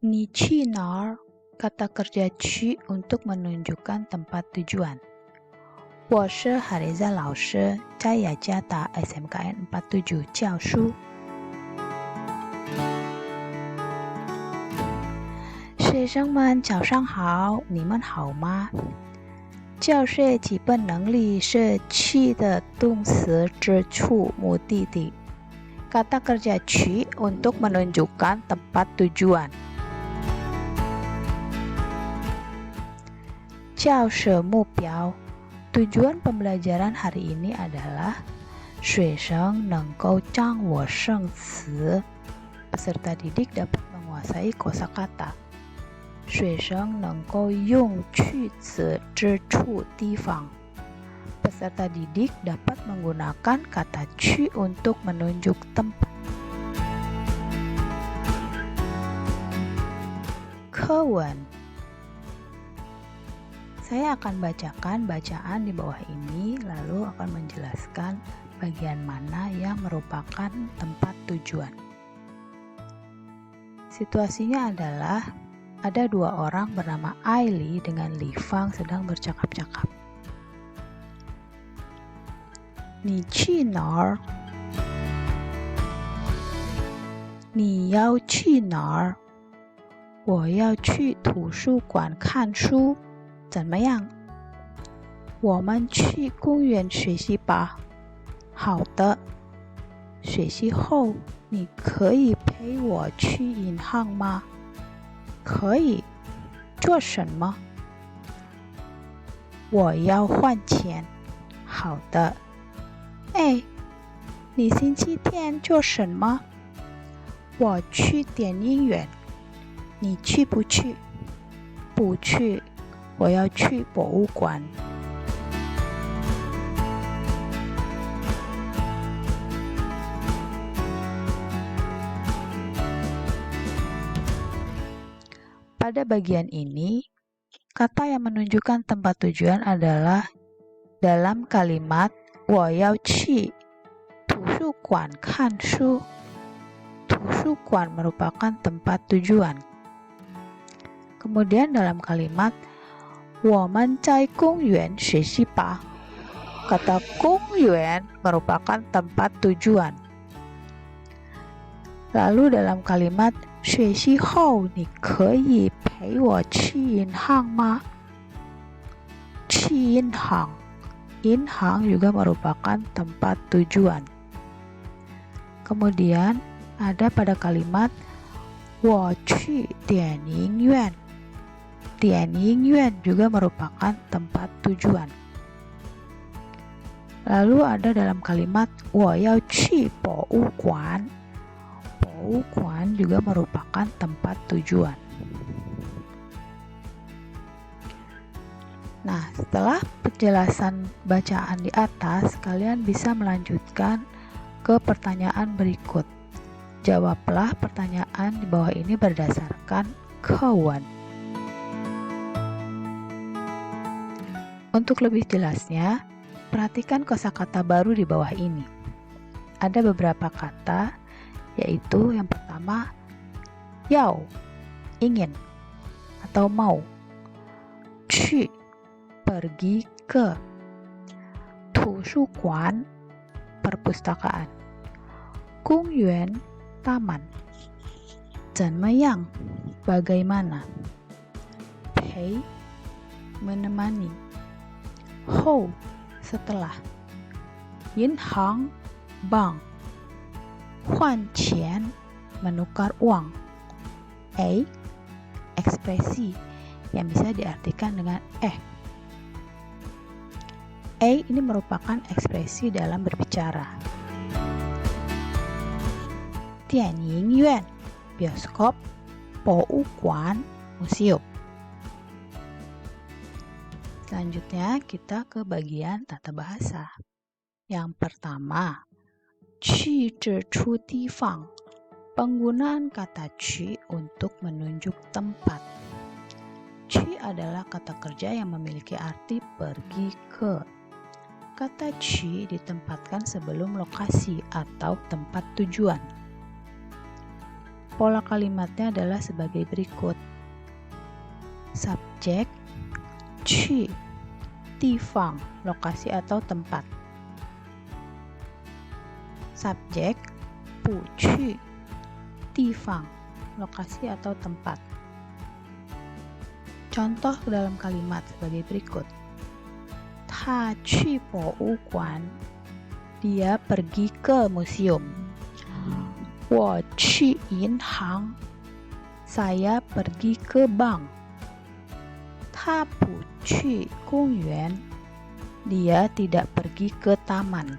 你去哪儿? Kata kerja 去 untuk menunjukkan tempat tujuan. 我是 Hariza 老师，在雅加达 SMKN 47教书。学生们早上好，你们好吗？教学基本能力是去的动词之处目的地。Kata kerja 去 untuk menunjukkan tempat tujuan. 教学目标 tujuan pembelajaran hari ini adalah 学生能够掌握生词 peserta didik dapat menguasai kosakata. 学生能够用去词之处地方 peserta didik dapat menggunakan kata 去 untuk menunjuk tempat. 课文 saya akan bacakan bacaan di bawah ini, lalu akan menjelaskan bagian mana yang merupakan tempat tujuan. Situasinya adalah ada dua orang bernama Aili dengan Li Fang sedang bercakap-cakap. 你去哪儿? 你要去哪儿? 我要去图书馆看书。怎么样？我们去公园学习吧。好的。学习后，你可以陪我去银行吗？可以。做什么？我要换钱。好的。哎，你星期天做什么？我去电影院。你去不去？不去。我要去博物馆。Pada bagian ini, kata yang menunjukkan tempat tujuan adalah dalam kalimat 我要去图书馆看书。图书馆 merupakan tempat tujuan. Kemudian dalam kalimat 我们在公园学习吧。Kata 公园 merupakan tempat tujuan. Lalu dalam kalimat 学习后你可以陪我去银行吗？去银行 银行 juga merupakan tempat tujuan. Kemudian ada pada kalimat 我去电影院。电影院 juga merupakan tempat tujuan. Lalu ada dalam kalimat 我要去博物馆。博物馆 juga merupakan tempat tujuan. Nah, setelah penjelasan bacaan di atas, kalian bisa melanjutkan ke pertanyaan berikut. Jawablah pertanyaan di bawah ini berdasarkan 课文. Untuk lebih jelasnya, perhatikan kosakata baru di bawah ini. Ada beberapa kata, yaitu yang pertama, yao, ingin, atau mau. Qu, pergi ke. Tushuquan, perpustakaan. Gongyuan, taman. Zhenmeyang, bagaimana. Pei, menemani. Hou, setelah. Yinhang, bank. Huan qian, menukar uang. A, ekspresi yang bisa diartikan dengan A ini merupakan ekspresi dalam berbicara. Dianyingyuan, bioskop. Bouguan, museum. Selanjutnya kita ke bagian tata bahasa. Yang pertama, 去指出地方, penggunaan kata 去 untuk menunjuk tempat. 去 adalah kata kerja yang memiliki arti pergi ke. Kata 去 ditempatkan sebelum lokasi atau tempat tujuan. Pola kalimatnya adalah sebagai berikut. Subjek, 去, 地方, lokasi atau tempat. Subjek, 不去, 地方, lokasi atau tempat. Contoh dalam kalimat sebagai berikut. 他去博物馆, dia pergi ke museum. 我去银行, saya pergi ke bank. 他不去公园, dia tidak pergi ke taman.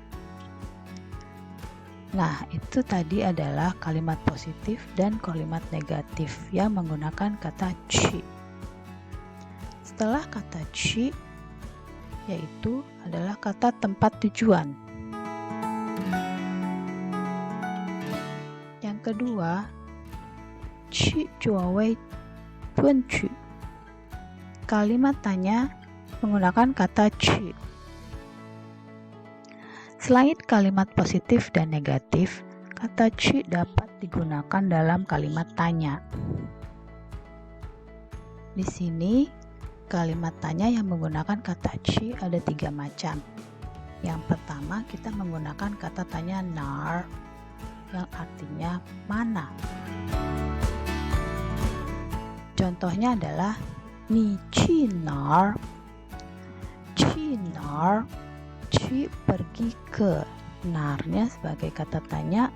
Nah, itu tadi adalah kalimat positif dan kalimat negatif yang menggunakan kata 去. Setelah kata 去, yaitu adalah kata tempat tujuan. Yang kedua, 去作为问句. Kalimat tanya menggunakan kata 去. Selain kalimat positif dan negatif, kata 去 dapat digunakan dalam kalimat tanya. Di sini, kalimat tanya yang menggunakan kata 去 ada 3 macam. Yang pertama, kita menggunakan kata tanya 哪儿, yang artinya mana. Contohnya adalah 你去哪儿? 去哪儿? 去 pergi ke. 哪儿nya sebagai kata tanya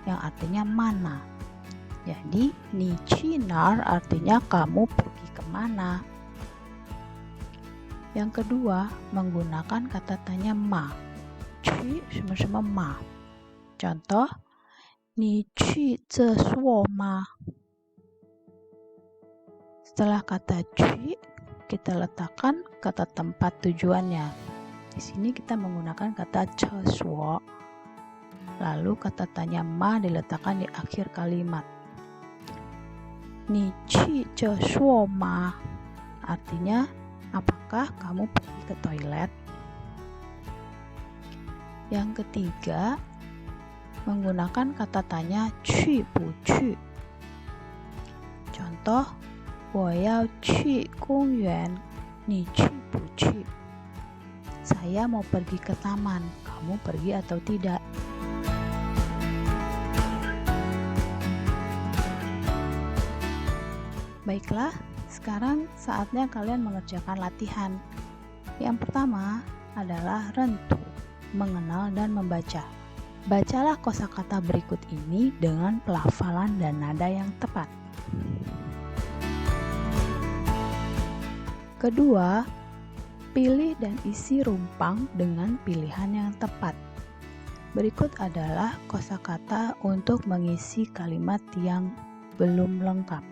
yang artinya mana. Jadi 你去哪儿 artinya kamu pergi kemana. Yang kedua, menggunakan kata tanya 嘛. 去 什么什么 嘛. Contoh, 你去这所吗? Setelah kata 去, kita letakkan kata tempat tujuannya. Di sini kita menggunakan kata 厕所. Lalu kata tanya 嘛 diletakkan di akhir kalimat. 你去这所吗? Artinya, apakah kamu pergi ke toilet? Yang ketiga, menggunakan kata tanya 去不去. Contoh, 我要去公园, 你去不去? Saya mau pergi ke taman, kamu pergi atau tidak? Baiklah, sekarang saatnya kalian mengerjakan latihan. Yang pertama adalah rentu, mengenal dan membaca. Bacalah kosakata berikut ini dengan pelafalan dan nada yang tepat. Kedua, pilih dan isi rumpang dengan pilihan yang tepat. Berikut adalah kosakata untuk mengisi kalimat yang belum lengkap.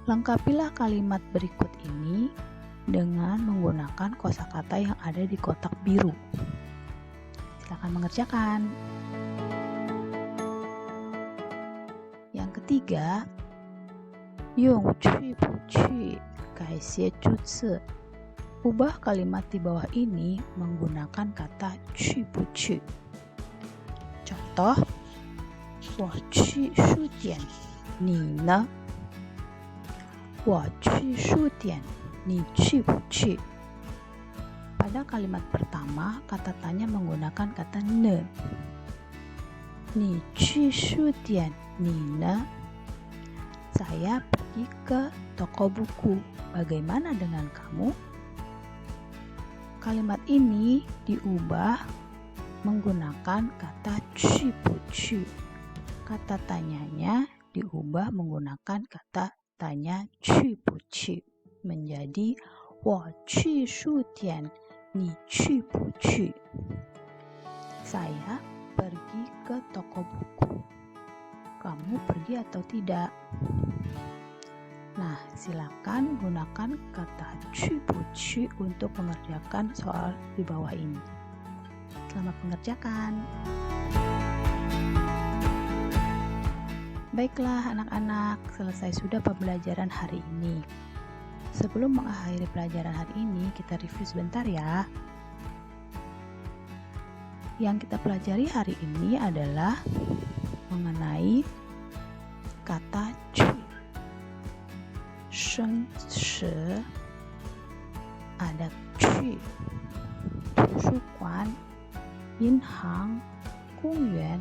Lengkapilah kalimat berikut ini dengan menggunakan kosakata yang ada di kotak biru. Silakan mengerjakan. Yang ketiga, 用去不去改写句子. Ubah kalimat di bawah ini menggunakan kata 去不去. Contoh, 我去书店, 你呢? 我去书店, 你去不去? Pada kalimat pertama, kata tanya menggunakan kata 呢. 你去书店, 你呢? Saya pergi ke toko buku. Bagaimana dengan kamu? Kalimat ini diubah menggunakan kata 去不去. Kata tanyanya diubah menggunakan kata tanya 去不去 menjadi 我去书店, 你去不去? Saya pergi ke toko buku. Kamu pergi atau tidak? Nah, silakan gunakan kata 去不去 untuk mengerjakan soal di bawah ini. Selamat mengerjakan. Baiklah anak-anak, selesai sudah pembelajaran hari ini. Sebelum mengakhiri pelajaran hari ini, kita review sebentar ya. Yang kita pelajari hari ini adalah mengenai kata 去 生词 ada 去 图书馆 银行 公园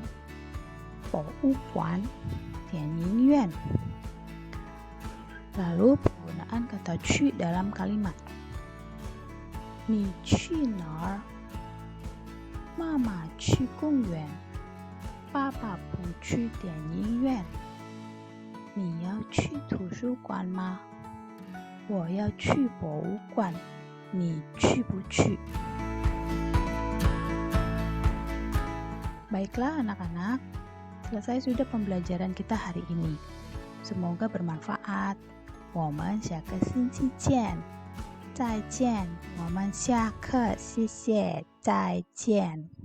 博物馆 电影院. Lalu penggunaan kata 去 dalam kalimat. 你去哪儿？妈妈去公园，爸爸不去电影院。你要去图书馆吗？我要去博物馆，你去不去？ Baiklah anak-anak, selesai sudah pembelajaran kita hari ini. Semoga bermanfaat. 我们下个星期见。再见，我们下课，谢谢，再见。